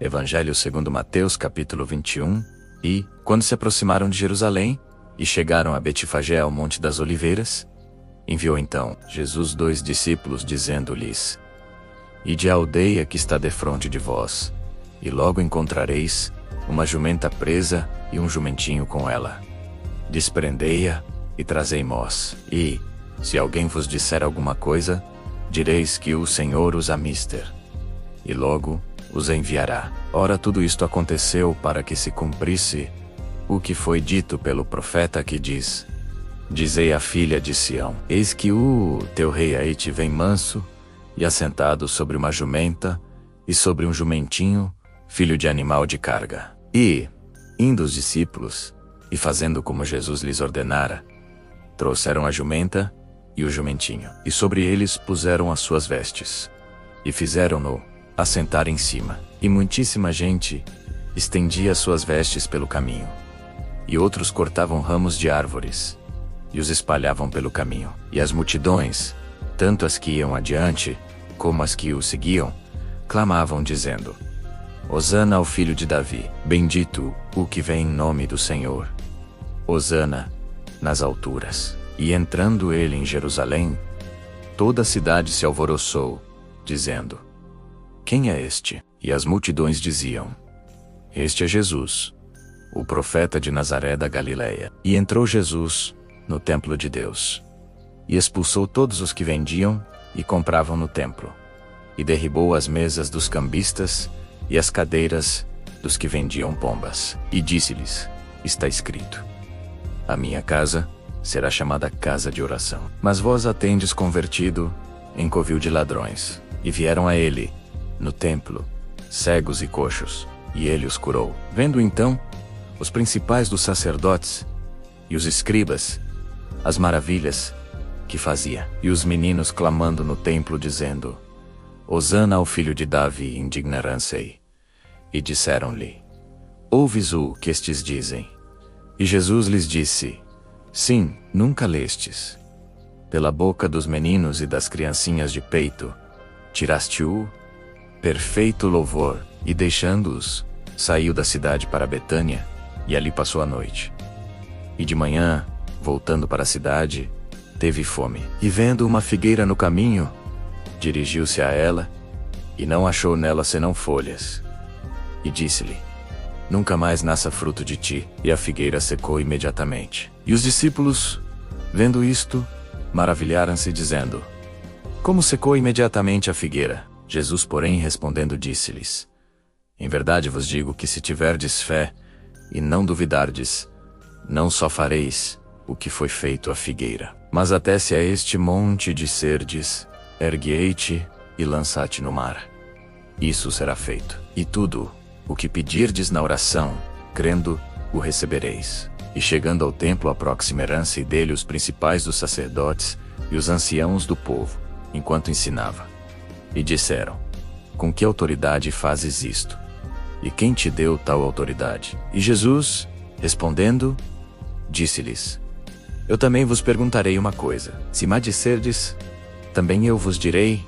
Evangelho segundo Mateus capítulo 21. E, quando se aproximaram de Jerusalém, e chegaram a Betfagé ao Monte das Oliveiras, enviou então Jesus 2 discípulos, dizendo-lhes: Ide à aldeia que está defronte de vós, e logo encontrareis uma jumenta presa e um jumentinho com ela. Desprendei-a e trazei-mos. E, se alguém vos disser alguma coisa, direis que o Senhor os amister, e logo os enviará. Ora, tudo isto aconteceu para que se cumprisse o que foi dito pelo profeta, que diz: Dizei à filha de Sião: Eis que o teu rei aí te vem manso, e assentado sobre uma jumenta, e sobre um jumentinho, filho de animal de carga. E, indo os discípulos, e fazendo como Jesus lhes ordenara, trouxeram a jumenta e o jumentinho, e sobre eles puseram as suas vestes, e fizeram-no assentar em cima. E muitíssima gente estendia as suas vestes pelo caminho, e outros cortavam ramos de árvores, e os espalhavam pelo caminho. E as multidões, tanto as que iam adiante, como as que o seguiam, clamavam dizendo: Hosana ao filho de Davi, bendito o que vem em nome do Senhor. Hosana nas alturas. E entrando ele em Jerusalém, toda a cidade se alvoroçou, dizendo: Quem é este? E as multidões diziam: Este é Jesus, o profeta de Nazaré da Galileia. E entrou Jesus no templo de Deus, e expulsou todos os que vendiam e compravam no templo, e derribou as mesas dos cambistas e as cadeiras dos que vendiam pombas. E disse-lhes: Está escrito: A minha casa será chamada casa de oração. Mas vós a tendes convertido em covil de ladrões. E vieram a ele, no templo, cegos e coxos, e ele os curou. Vendo então os principais dos sacerdotes e os escribas as maravilhas que fazia, e os meninos clamando no templo, dizendo: Hosana ao filho de Davi, indignaram-se. E disseram-lhe: Ouves o que estes dizem? E Jesus lhes disse: Sim, nunca lestes: Pela boca dos meninos e das criancinhas de peito tiraste o perfeito louvor. E deixando-os, saiu da cidade para Betânia, e ali passou a noite. E de manhã, voltando para a cidade, teve fome. E vendo uma figueira no caminho, dirigiu-se a ela, e não achou nela senão folhas. E disse-lhe: Nunca mais nasça fruto de ti. E a figueira secou imediatamente. E os discípulos, vendo isto, maravilharam-se, dizendo: Como secou imediatamente a figueira? Jesus, porém, respondendo, disse-lhes: Em verdade vos digo que, se tiverdes fé e não duvidardes, não só fareis o que foi feito à figueira, mas até se a este monte disserdes: Erguei-te e lança-te no mar, isso será feito. E tudo o que pedirdes na oração, crendo, o recebereis. E chegando ao templo, aproximaram-se dele os principais dos sacerdotes e os anciãos do povo, enquanto ensinava. E disseram: Com que autoridade fazes isto? E quem te deu tal autoridade? E Jesus, respondendo, disse-lhes: Eu também vos perguntarei uma coisa. Se me disserdes, também eu vos direi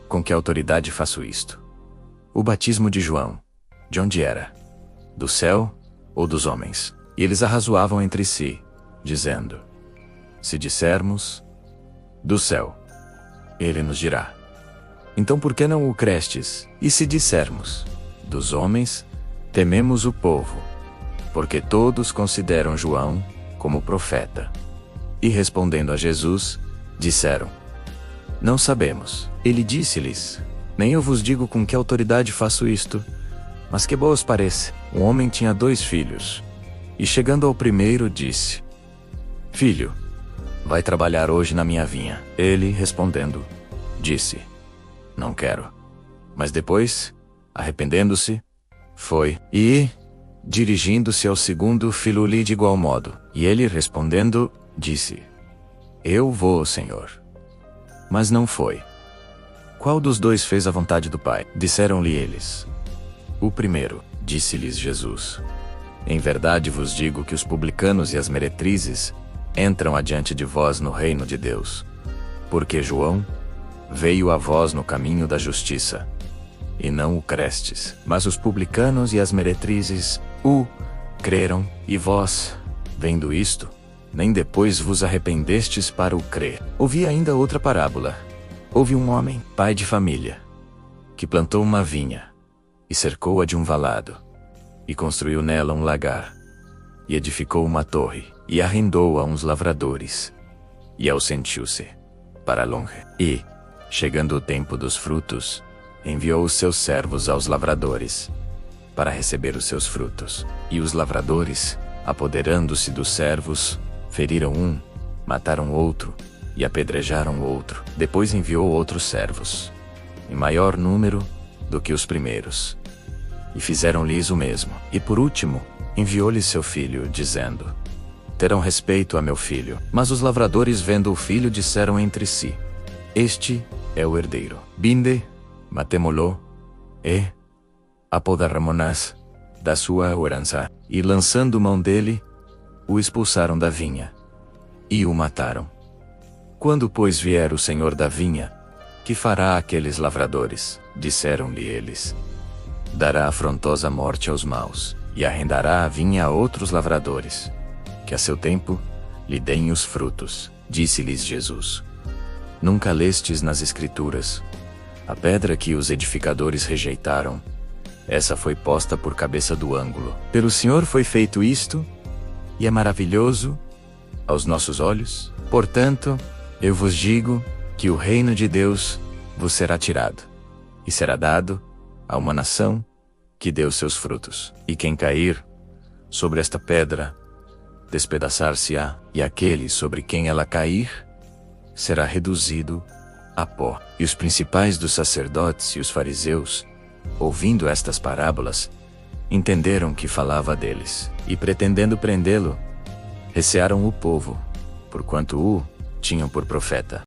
com que autoridade faço isto. O batismo de João, de onde era? Do céu ou dos homens? E eles arrazoavam entre si, dizendo: Se dissermos: Do céu, ele nos dirá: Então por que não o crestes? E se dissermos: Dos homens, tememos o povo, porque todos consideram João como profeta. E respondendo a Jesus, disseram: Não sabemos. Ele disse-lhes: Nem eu vos digo com que autoridade faço isto, mas que boa os pareça. Um homem tinha 2 filhos, e chegando ao primeiro disse: Filho, vai trabalhar hoje na minha vinha. Ele, respondendo, disse: Não quero. Mas depois, arrependendo-se, foi. E, dirigindo-se ao segundo filho, lhe de igual modo. E ele, respondendo, disse: Eu vou, Senhor. Mas não foi. Qual dos 2 fez a vontade do Pai? Disseram-lhe eles: O primeiro. Disse-lhes Jesus: Em verdade vos digo que os publicanos e as meretrizes entram adiante de vós no reino de Deus. Porque João veio a vós no caminho da justiça, e não o crestes. Mas os publicanos e as meretrizes o creram, e vós, vendo isto, nem depois vos arrependestes para o crer. Ouvi ainda outra parábola. Houve um homem, pai de família, que plantou uma vinha, e cercou-a de um valado, e construiu nela um lagar, e edificou uma torre, e arrendou a uns lavradores, e aussentiu-se para longe. E, chegando o tempo dos frutos, enviou os seus servos aos lavradores, para receber os seus frutos. E os lavradores, apoderando-se dos servos, feriram um, mataram outro, e apedrejaram outro. Depois enviou outros servos, em maior número do que os primeiros, e fizeram-lhes o mesmo. E por último, enviou-lhes seu filho, dizendo: terão respeito a meu filho. Mas os lavradores, vendo o filho, disseram entre si: este é o herdeiro. Vinde, matemo-lo, e apoderamo-nos da sua herança. E lançando mão dele, o expulsaram da vinha, e o mataram. Quando, pois, vier o senhor da vinha, que fará aqueles lavradores? Disseram-lhe eles: dará afrontosa morte aos maus, e arrendará a vinha a outros lavradores, que a seu tempo lhe deem os frutos. Disse-lhes Jesus: nunca lestes nas Escrituras: a pedra que os edificadores rejeitaram, essa foi posta por cabeça do ângulo. Pelo Senhor foi feito isto, e é maravilhoso aos nossos olhos. Portanto, eu vos digo que o reino de Deus vos será tirado, e será dado a uma nação que deu seus frutos. E quem cair sobre esta pedra, despedaçar-se-á, e aquele sobre quem ela cair, será reduzido a pó. E os principais dos sacerdotes e os fariseus, ouvindo estas parábolas, entenderam que falava deles, e pretendendo prendê-lo, recearam o povo, porquanto o tinham por profeta.